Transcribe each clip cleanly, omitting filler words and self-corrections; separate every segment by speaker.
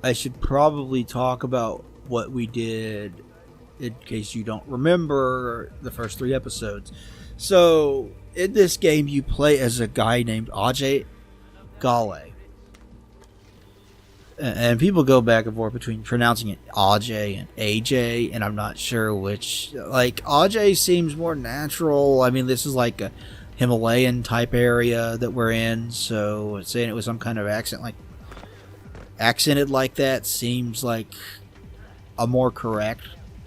Speaker 1: I should probably talk about what we did in case you don't remember the first 3 episodes. So, in this game, you play as a guy named Ajay Gale. And people go back and forth between pronouncing it Ajay and AJ, and I'm not sure which. Like, Ajay seems more natural. I mean, this is like a Himalayan type area that we're in, so saying it with some kind of accented like that seems like a more correct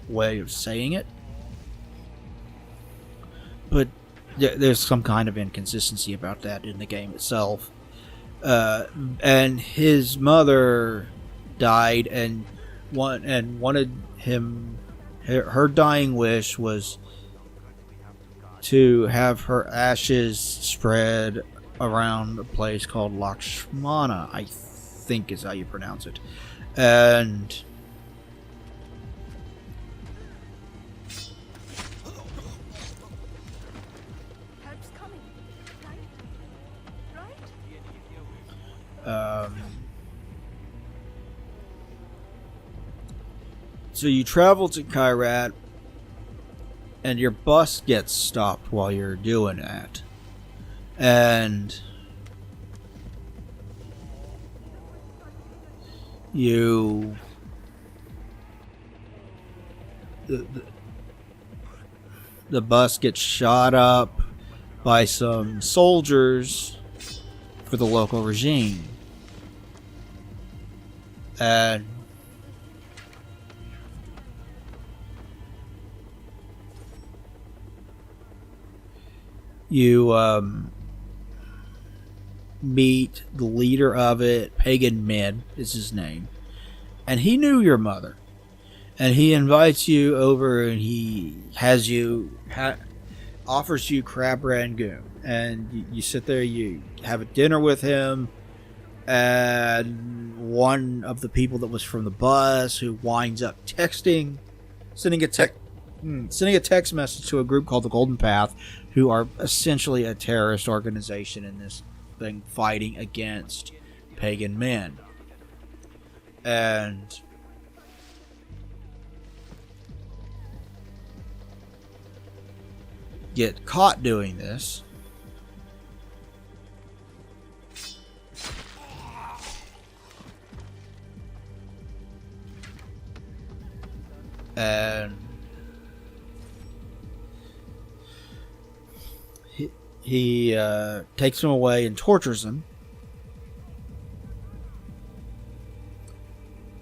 Speaker 1: way of saying it. But there's some kind of inconsistency about that in the game itself. And his mother died, and wanted him. Her dying wish was to have her ashes spread around a place called Lakshmana, I think is how you pronounce it. And
Speaker 2: Help's coming. Right?
Speaker 1: so you travel to Kyrat, and your bus gets stopped while you're doing that. And you... The bus gets shot up by some soldiers for the local regime. And you meet the leader of it. Pagan Min is his name, and he knew your mother, and he invites you over, and he has you offers you crab rangoon, and you sit there, you have a dinner with him, and one of the people that was from the bus who winds up sending a text message to a group called the Golden Path, who are essentially a terrorist organization in this thing fighting against pagan men. And get caught doing this. And he takes him away and tortures him.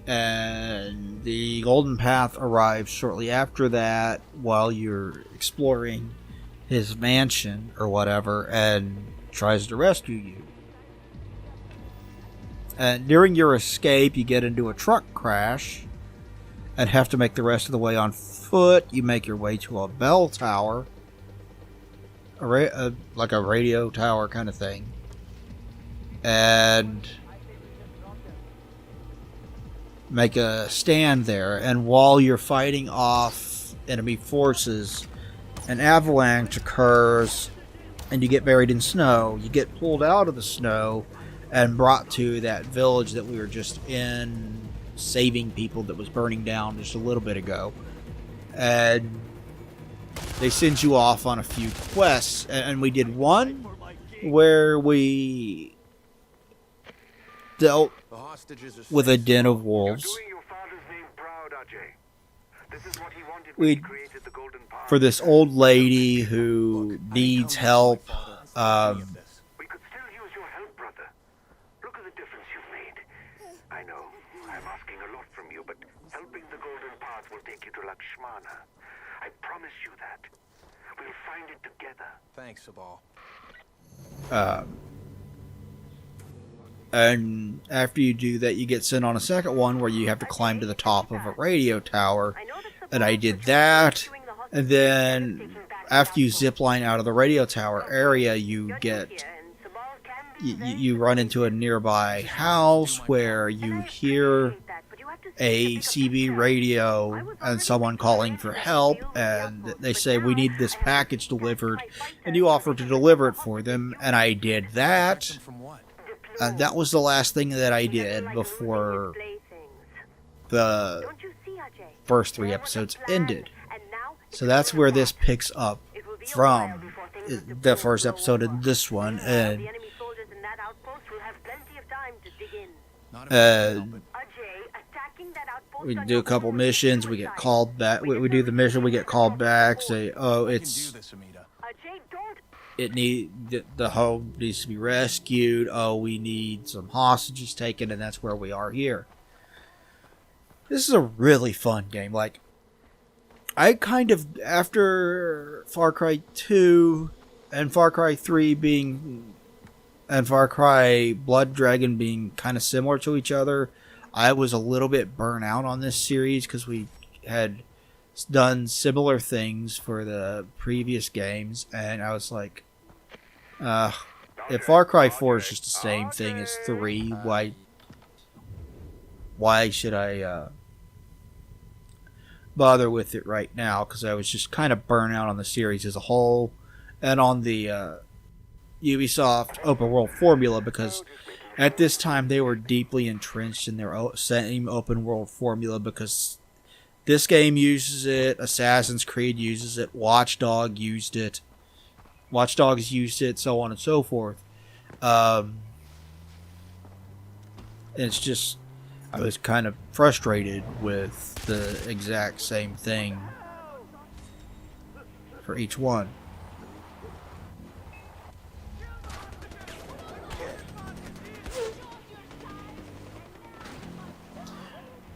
Speaker 1: And the Golden Path arrives shortly after that while you're exploring his mansion or whatever, and tries to rescue you. And during your escape, you get into a truck crash and have to make the rest of the way on foot. You make your way to a bell tower, like a radio tower kind of thing, and make a stand there. And while you're fighting off enemy forces, an avalanche occurs and you get buried in snow. You get pulled out of the snow and brought to that village that we were just in, saving people that was burning down just a little bit ago. And they send you off on a few quests, and we did one where we dealt with a den of wolves. We for this old lady who needs help.
Speaker 3: We could still use your help, brother. Look at the difference you've made. I know, I'm asking a lot from you, but helping the Golden Path will take you to Lakshmana. I promise you that. We'll find it together.
Speaker 4: Thanks, Sabal.
Speaker 1: And after you do that, you get sent on a second one where you have to climb to the top of a radio tower. And I did that. And then after you zipline out of the radio tower area, you run into a nearby house where you hear a CB radio and someone calling for help, and they say, we need this package delivered, and you offer to deliver it for them, and I did that. And that was the last thing that I did before the
Speaker 2: Don't you see, Ajay?
Speaker 1: first 3
Speaker 2: There was a
Speaker 1: episodes
Speaker 2: plan,
Speaker 1: ended.
Speaker 2: and now it's
Speaker 1: So that's
Speaker 2: coming
Speaker 1: where this
Speaker 2: apart.
Speaker 1: picks up
Speaker 2: It will be a while
Speaker 1: from
Speaker 2: before things have to
Speaker 1: the
Speaker 2: blow
Speaker 1: first episode
Speaker 2: over.
Speaker 1: of this one,
Speaker 2: Meanwhile,
Speaker 1: and
Speaker 2: the enemy soldiers in that outpost will have plenty of time to dig in.
Speaker 1: uh,
Speaker 2: Ajay, attacking that outpost
Speaker 1: we
Speaker 2: on
Speaker 1: do
Speaker 2: your
Speaker 1: a couple
Speaker 2: own is
Speaker 1: missions, we get
Speaker 2: suicide.
Speaker 1: called back, we do the mission, we get called back, say, oh, it's,
Speaker 2: Ajay, don't.
Speaker 1: it the home needs to be rescued, oh, we need some hostages taken, and that's where we are here. This is a really fun game. Like, I kind of, after Far Cry 2 and Far Cry 3 and Far Cry Blood Dragon being kind of similar to each other, I was a little bit burnt out on this series because we had done similar things for the previous games, and I was like, if Far Cry 4 is just the same thing as 3, why should I bother with it right now? Because I was just kind of burnt out on the series as a whole and on the Ubisoft open world formula, because at this time they were deeply entrenched in their same open world formula, because this game uses it, Assassin's Creed uses it, Watch Dogs used it, so on and so forth. It's just, I was kind of frustrated with the exact same thing for each one.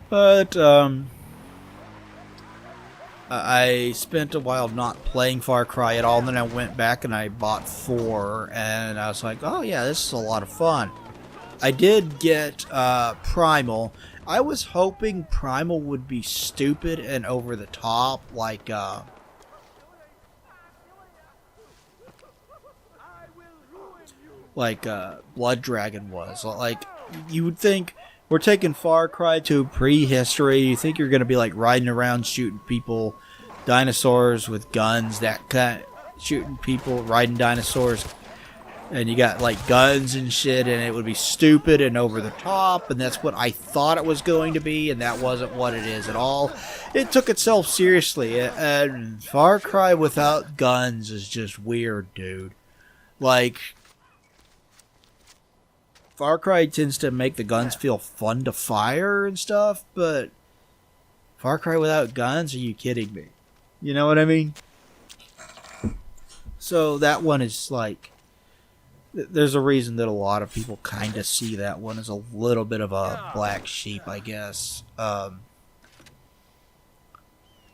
Speaker 1: But I spent a while not playing Far Cry at all, and then I went back and I bought 4, and I was like, oh yeah, this is a lot of fun. I did get Primal. I was hoping Primal would be stupid and over the top, like Blood Dragon was. Like, you would think we're taking Far Cry to prehistory. You think you're going to be like riding around shooting people, dinosaurs with guns, that kind, shooting people, riding dinosaurs. And you got like guns and shit, and it would be stupid and over the top, and that's what I thought it was going to be, and that wasn't what it is at all. It took itself seriously, and Far Cry without guns is just weird, dude. Like, Far Cry tends to make the guns feel fun to fire and stuff, but Far Cry without guns? Are you kidding me? You know what I mean? So that one is like, there's a reason that a lot of people kind of see that one as a little bit of a black sheep, I guess.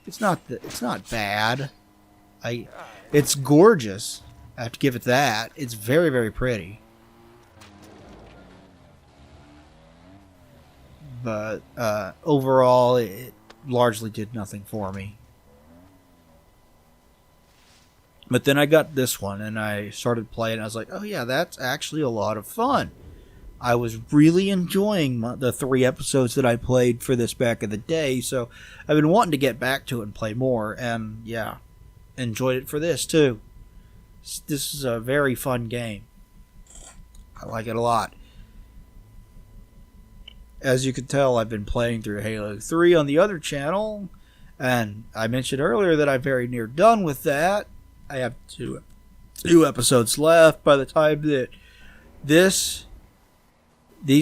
Speaker 1: It's not bad. It's gorgeous. I have to give it that. It's very, very pretty. But overall, it largely did nothing for me. But then I got this one, and I started playing. I was like, oh yeah, that's actually a lot of fun. I was really enjoying the 3 episodes that I played for this back in the day, so I've been wanting to get back to it and play more, and yeah, enjoyed it for this too. This is a very fun game. I like it a lot. As you can tell, I've been playing through Halo 3 on the other channel, and I mentioned earlier that I'm very near done with that. I have two episodes left. By the time that these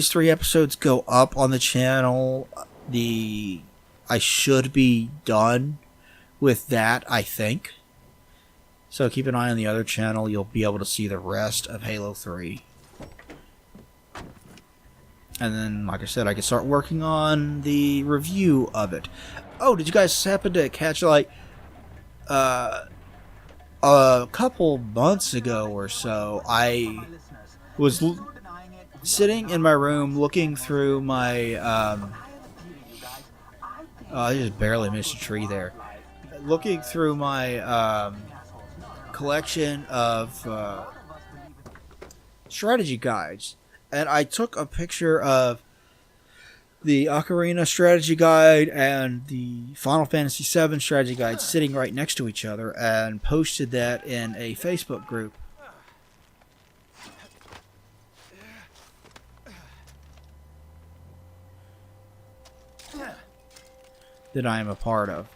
Speaker 1: 3 episodes go up on the channel, I should be done with that, I think. So keep an eye on the other channel. You'll be able to see the rest of Halo 3. And then, like I said, I can start working on the review of it. Oh, did you guys happen to catch, like, a couple months ago or so, I was sitting in my room looking through my, I just barely missed a tree there. Looking through my, collection of, strategy guides. And I took a picture of the Ocarina strategy guide and the Final Fantasy VII strategy guide sitting right next to each other and posted that in a Facebook group. that I am a part of.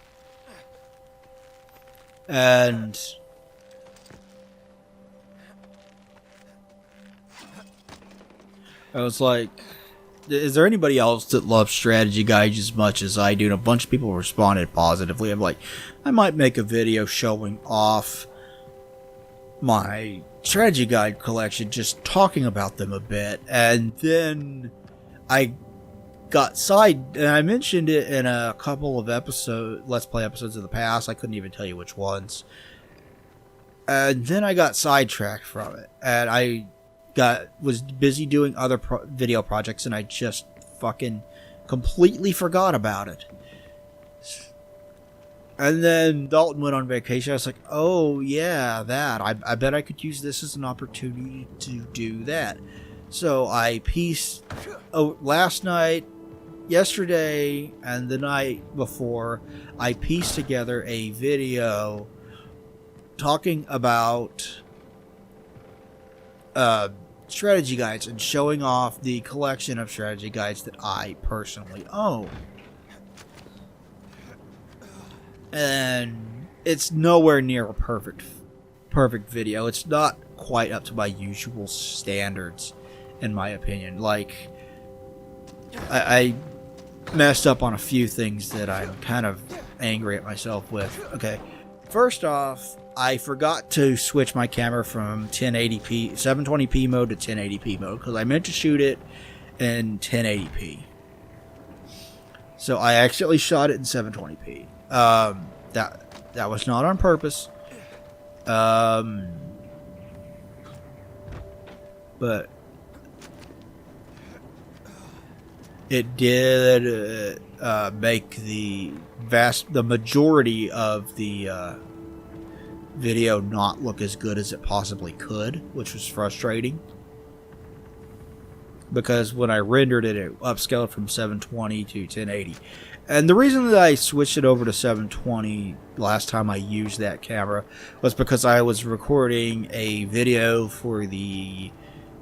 Speaker 1: And I was like, is there anybody else that loves strategy guides as much as I do? And a bunch of people responded positively. I'm like, I might make a video showing off my strategy guide collection, just talking about them a bit. And then I got and I mentioned it in a couple of Let's Play episodes of the past. I couldn't even tell you which ones. And then I got sidetracked from it, and I was busy doing other video projects, and I just fucking completely forgot about it. And then Dalton went on vacation. I was like, oh yeah, that. I bet I could use this as an opportunity to do that. So I pieced last night, yesterday, and the night before, I pieced together a video talking about strategy guides and showing off the collection of strategy guides that I personally own. And it's nowhere near a perfect video. It's not quite up to my usual standards, in my opinion. Like, I messed up on a few things that I'm kind of angry at myself with. Okay, first off, I forgot to switch my camera from 1080p, 720p mode to 1080p mode, because I meant to shoot it in 1080p. So I accidentally shot it in 720p. That was not on purpose. But it did make the majority of the video not look as good as it possibly could, which was frustrating. Because when I rendered it, it upscaled from 720 to 1080. And the reason that I switched it over to 720 last time I used that camera was because I was recording a video for the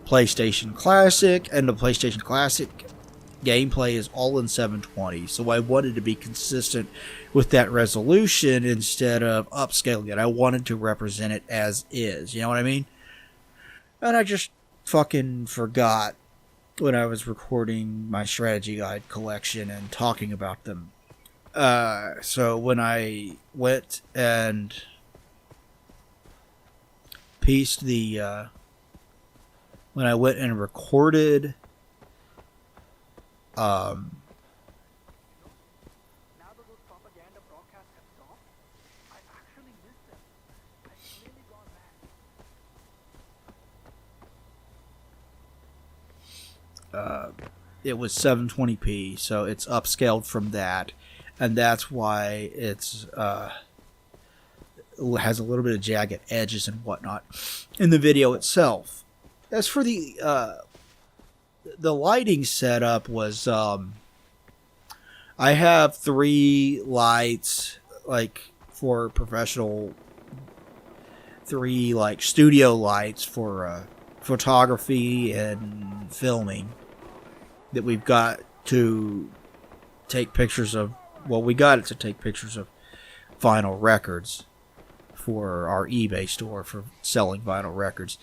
Speaker 1: PlayStation Classic, and the PlayStation Classic gameplay is all in 720, so I wanted to be consistent with that resolution instead of upscaling it. I wanted to represent it as is, you know what I mean? And I just fucking forgot when I was recording my strategy guide collection and talking about them. So when I went and pieced the when I went and recorded it was 720p, so it's upscaled from that, and that's why it's has a little bit of jagged edges and whatnot in the video itself. As for the lighting setup was I have 3 lights, like for professional, 3 like studio lights for photography and filming that we've got to take pictures of. Well, we got it to take pictures of vinyl records for our eBay store for selling vinyl records,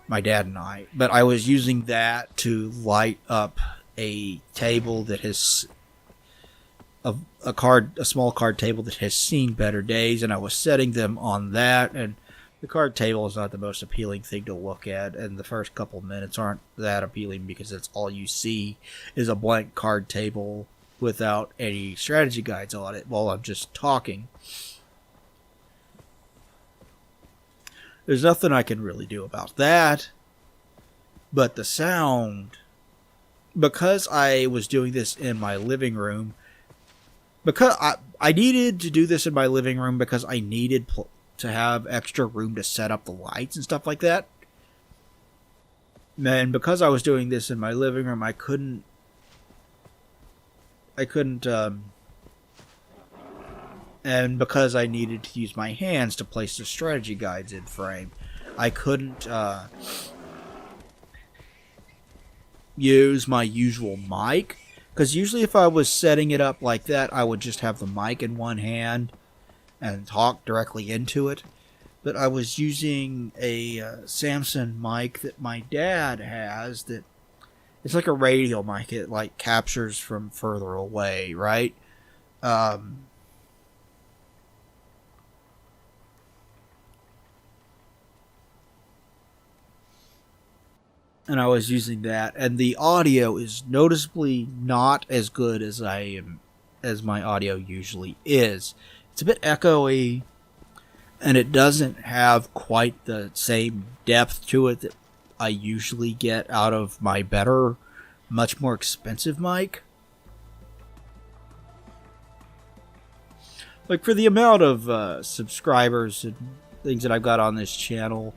Speaker 1: my dad and I. But I was using that to light up a table that has a small card table that has seen better days, and I was setting them on that. And the card table is not the most appealing thing to look at, and the first couple minutes aren't that appealing because that's all you see is a blank card table without any strategy guides on it while I'm just talking. There's nothing I can really do about that. But the sound, because I was doing this in my living room, because I needed to do this in my living room because I needed to have extra room to set up the lights and stuff like that. And because I was doing this in my living room, I couldn't and because I needed to use my hands to place the strategy guides in frame, I couldn't use my usual mic Because usually if I was setting it up like that, I would just have the mic in one hand and talk directly into it. But I was using a Samson mic that my dad has that it's like a radio mic. It like captures from further away, right? And I was using that, and the audio is noticeably not as good as as my audio usually is. It's a bit echoey, and it doesn't have quite the same depth to it that I usually get out of my better, much more expensive mic. Like, for the amount of subscribers and things that I've got on this channel,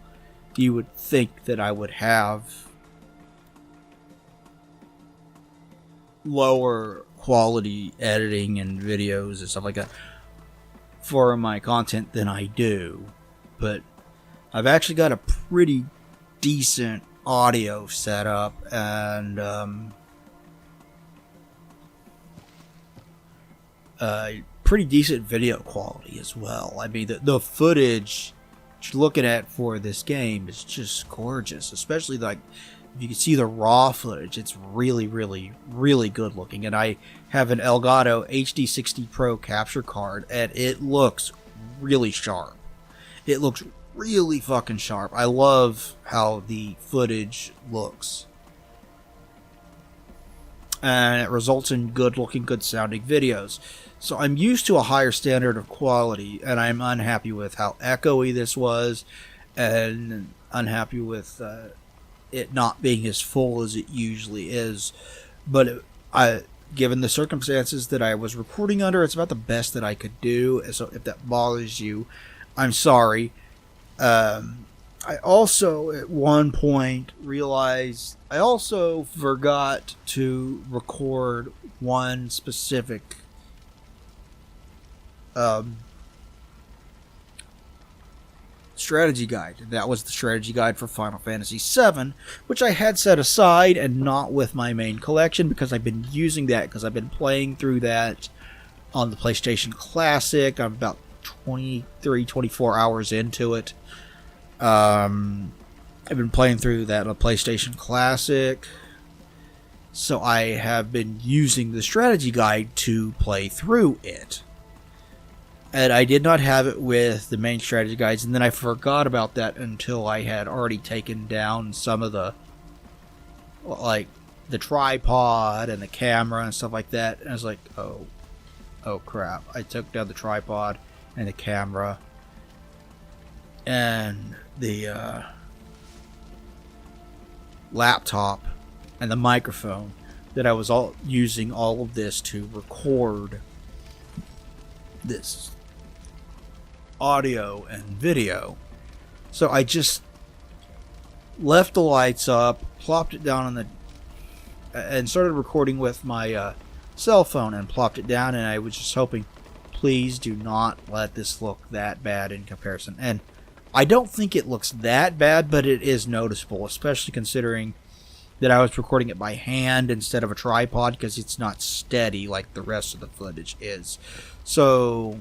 Speaker 1: you would think that I would have lower quality editing and videos and stuff like that for my content than I do. But I've actually got a pretty decent audio setup and pretty decent video quality as well. I mean, the footage that you're looking at for this game is just gorgeous, especially like if you can see the raw footage. It's really, really, really good looking. And I have an Elgato HD60 Pro capture card, and it looks really sharp. It looks really fucking sharp. I love how the footage looks. And it results in good looking, good sounding videos. So I'm used to a higher standard of quality, and I'm unhappy with how echoey this was, and unhappy with it not being as full as it usually is. But given the circumstances that I was recording under, it's about the best that I could do. So if that bothers you, I'm sorry. I also at one point realized I also forgot to record one specific strategy guide. That was the strategy guide for Final Fantasy VII, which I had set aside and not with my main collection, because I've been using that because I've been playing through that on the PlayStation Classic. I'm about 24 hours into it. I've been playing through that on PlayStation Classic, so I have been using the strategy guide to play through it. And I did not have it with the main strategy guides, and then I forgot about that until I had already taken down some of the, like, the tripod and the camera and stuff like that. And I was like, oh crap. I took down the tripod and the camera and the laptop and the microphone that I was using all of this to record this audio and video. So I just left the lights up, plopped it down on and started recording with my cell phone and plopped it down, and I was just hoping, please do not let this look that bad in comparison. And I don't think it looks that bad, but it is noticeable, especially considering that I was recording it by hand instead of a tripod, because it's not steady like the rest of the footage is. So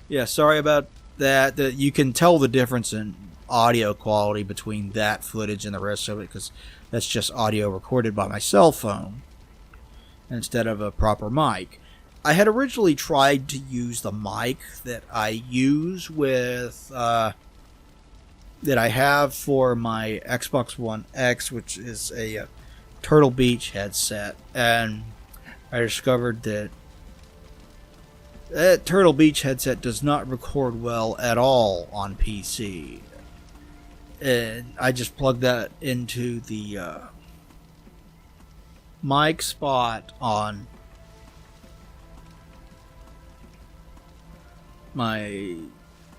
Speaker 1: yeah, sorry about that. You can tell the difference in audio quality between that footage and the rest of it, because that's just audio recorded by my cell phone instead of a proper mic. I had originally tried to use the mic that I use with that I have for my Xbox One X, which is a Turtle Beach headset, and I discovered that that Turtle Beach headset does not record well at all on PC. And I just plugged that into the mic spot on my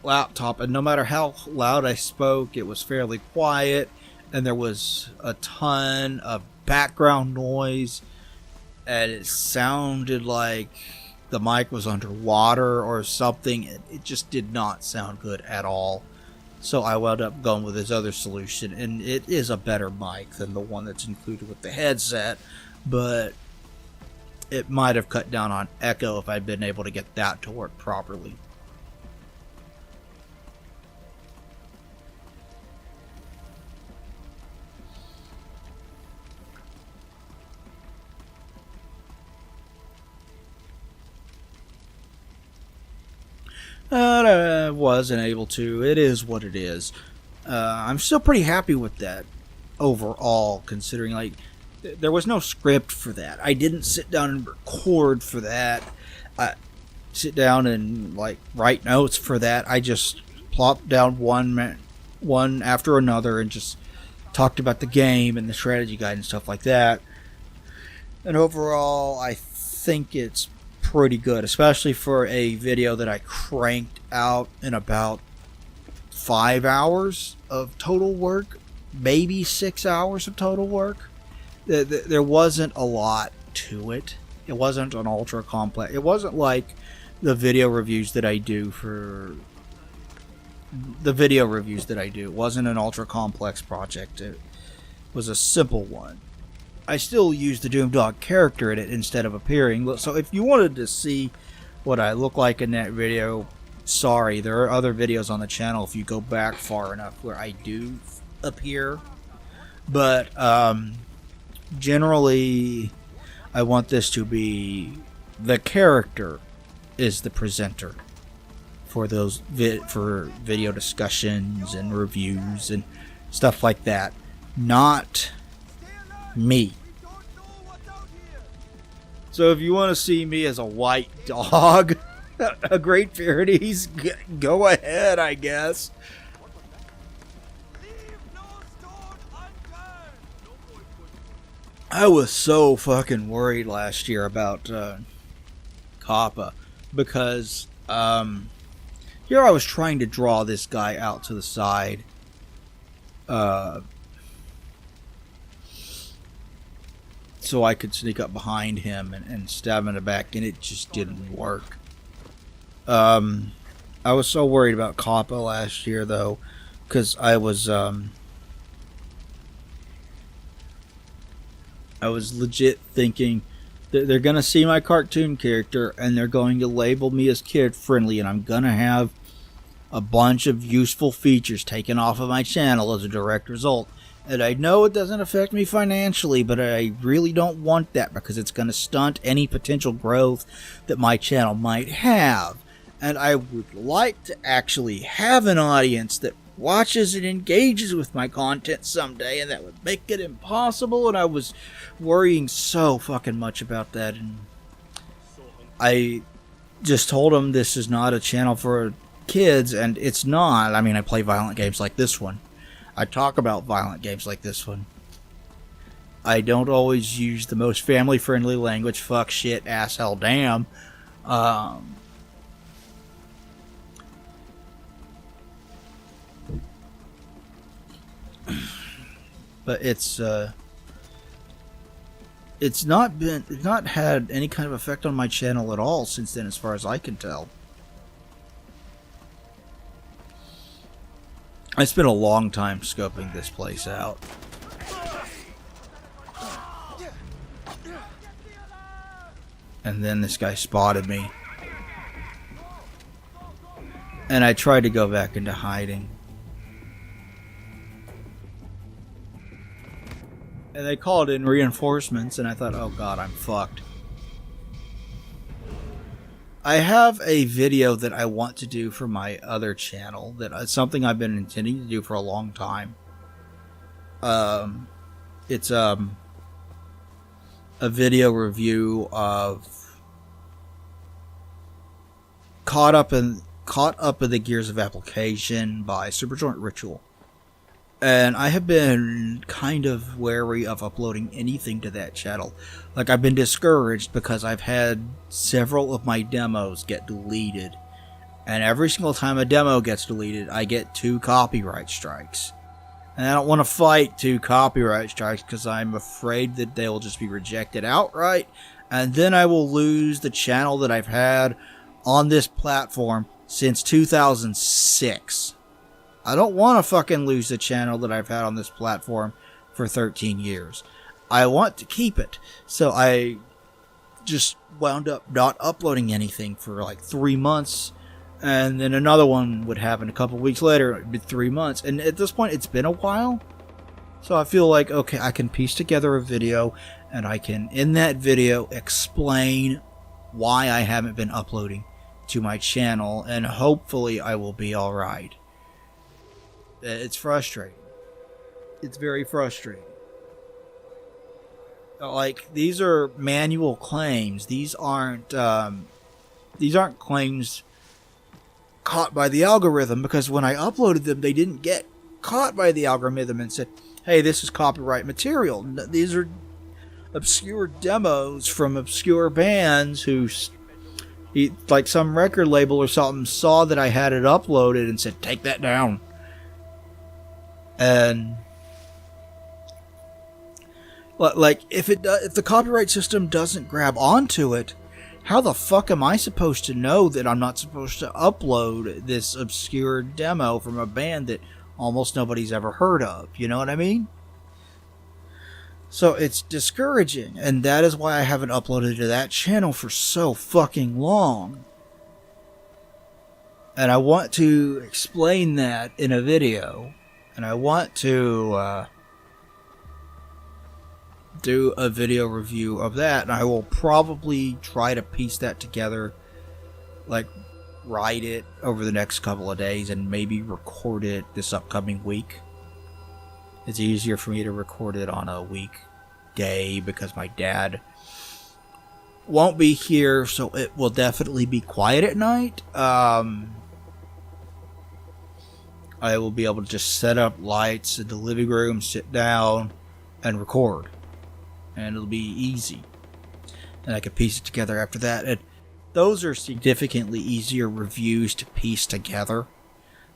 Speaker 1: laptop, and no matter how loud I spoke, it was fairly quiet, and there was a ton of background noise, and it sounded like the mic was underwater or something. It just did not sound good at all. So I wound up going with this other solution, and it is a better mic than the one that's included with the headset. but it might have cut down on echo if I'd been able to get that to work properly. I wasn't able to. It is what it is. I'm still pretty happy with that overall, considering like there was no script for that. I didn't sit down and record for that. I sit down and like write notes for that. I just plopped down one after another and just talked about the game and the strategy guide and stuff like that. And overall, I think it's pretty good, especially for a video that I cranked out in about 5 hours of total work, maybe 6 hours of total work. There wasn't a lot to it. It wasn't an ultra complex. It wasn't like the video reviews that I do for the video reviews that I do. It wasn't an ultra complex project. It was a simple one. I still use the Doomdog character in it instead of appearing. So if you wanted to see what I look like in that video, sorry, there are other videos on the channel if you go back far enough where I do appear. But generally, I want this to be the character is the presenter for those for video discussions and reviews and stuff like that, not me. So if you want to see me as a white dog, a Great Pyrenees, go ahead, I guess. I was so fucking worried last year about Kappa because here I was trying to draw this guy out to the side. So I could sneak up behind him and stab him in the back, and it just didn't work. I was so worried about Kappa last year, though, because I was legit thinking that they're going to see my cartoon character, and they're going to label me as kid-friendly, and I'm going to have a bunch of useful features taken off of my channel as a direct result. And I know it doesn't affect me financially, but I really don't want that because it's going to stunt any potential growth that my channel might have. And I would like to actually have an audience that watches and engages with my content someday, and that would make it impossible. And I was worrying so fucking much about that. And I just told him this is not a channel for kids, and it's not. I mean, I play violent games like this one. I talk about violent games like this one. I don't always use the most family-friendly language. Fuck, shit, ass, hell, damn. But it's not had any kind of effect on my channel at all since then, as far as I can tell. I spent a long time scoping this place out. And then this guy spotted me. And I tried to go back into hiding. And they called in reinforcements, and I thought, oh god, I'm fucked. I have a video that I want to do for my other channel. That's something I've been intending to do for a long time. It's a video review of Caught Up in the Gears of Application by Superjoint Ritual. And I have been kind of wary of uploading anything to that channel. Like, I've been discouraged because I've had several of my demos get deleted. And every single time a demo gets deleted, I get 2 copyright strikes. And I don't want to fight 2 copyright strikes because I'm afraid that they will just be rejected outright. And then I will lose the channel that I've had on this platform since 2006. I don't want to fucking lose the channel that I've had on this platform for 13 years. I want to keep it. So I just wound up not uploading anything for like 3 months. And then another one would happen a couple weeks later. It'd be 3 months. And at this point, it's been a while. So I feel like, okay, I can piece together a video. And I can, in that video, explain why I haven't been uploading to my channel. And hopefully I will be alright. It's frustrating. It's very frustrating. Like, these are manual claims. These aren't claims caught by the algorithm, because when I uploaded them, they didn't get caught by the algorithm and said, hey, this is copyright material. These are obscure demos from obscure bands who, like some record label or something, saw that I had it uploaded and said, take that down. And like, if the copyright system doesn't grab onto it, how the fuck am I supposed to know that I'm not supposed to upload this obscure demo from a band that almost nobody's ever heard of? You know what I mean? So it's discouraging, and that is why I haven't uploaded to that channel for so fucking long. And I want to explain that in a video, and I want to do a video review of that, and I will probably try to piece that together, like write it over the next couple of days and maybe record it this upcoming week. It's easier for me to record it on a weekday because my dad won't be here, so it will definitely be quiet at night. I will be able to just set up lights in the living room, sit down, and record. And it'll be easy. And I can piece it together after that. And those are significantly easier reviews to piece together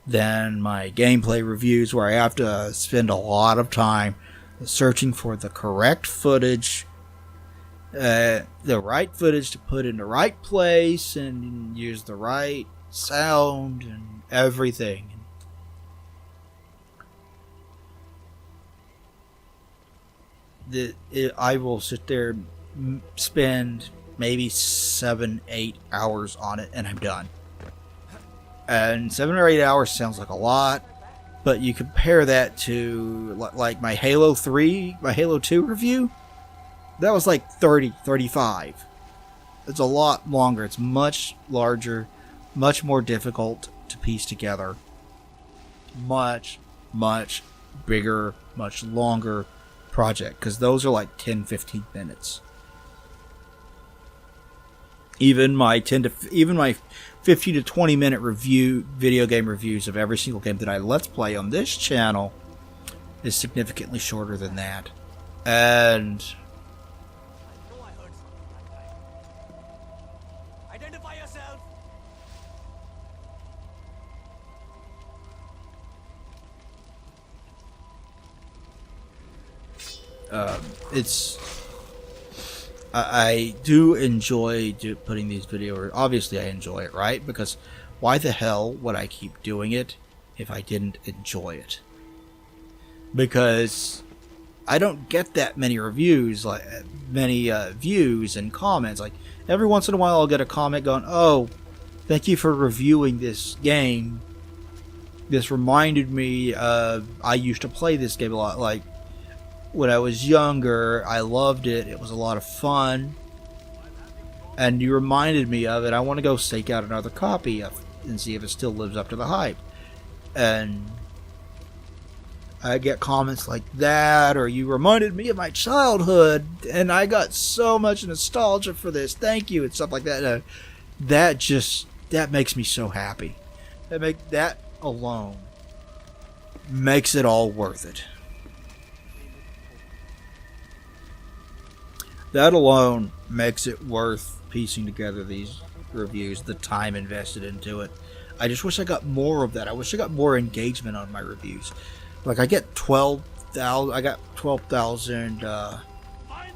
Speaker 1: than my gameplay reviews, where I have to spend a lot of time searching for the correct footage, the right footage to put in the right place, and use the right sound and everything. I will sit there and spend maybe 7-8 hours on it, and I'm done. And 7 or 8 hours sounds like a lot, but you compare that to like my Halo 2 review. That was like 35. It's a lot longer. It's much larger, much more difficult to piece together. Much bigger, much longer project, because those are like 10-15 minutes. Even my 15 to 20 minute video game reviews of every single game that I let's play on this channel is significantly shorter than that. And
Speaker 4: identify yourself.
Speaker 1: I do enjoy putting these videos. Obviously, I enjoy it, right? Because why the hell would I keep doing it if I didn't enjoy it? Because I don't get that many reviews, like many views and comments. Like every once in a while, I'll get a comment going, "Oh, thank you for reviewing this game. This reminded me of I used to play this game a lot. Like when I was younger, I loved it. It was a lot of fun. And you reminded me of it. I want to go stake out another copy and see if it still lives up to the hype." And I get comments like that, or "You reminded me of my childhood, and I got so much nostalgia for this. Thank you," and stuff like that. That makes me so happy. That alone makes it all worth it. That alone makes it worth piecing together these reviews, the time invested into it. I just wish I got more of that. I wish I got more engagement on my reviews. Like I got 12,000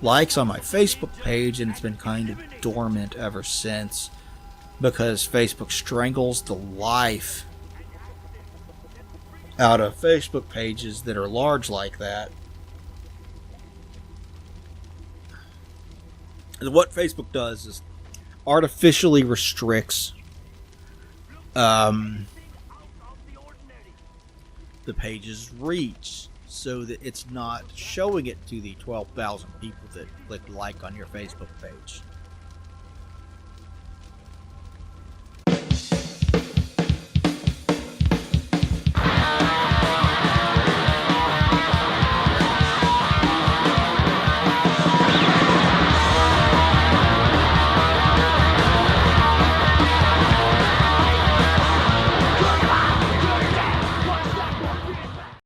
Speaker 1: likes on my Facebook page, and it's been kind of dormant ever since because Facebook strangles the life out of Facebook pages that are large like that. And what Facebook does is artificially restricts the page's reach so that it's not showing it to the 12,000 people that click like on your Facebook page.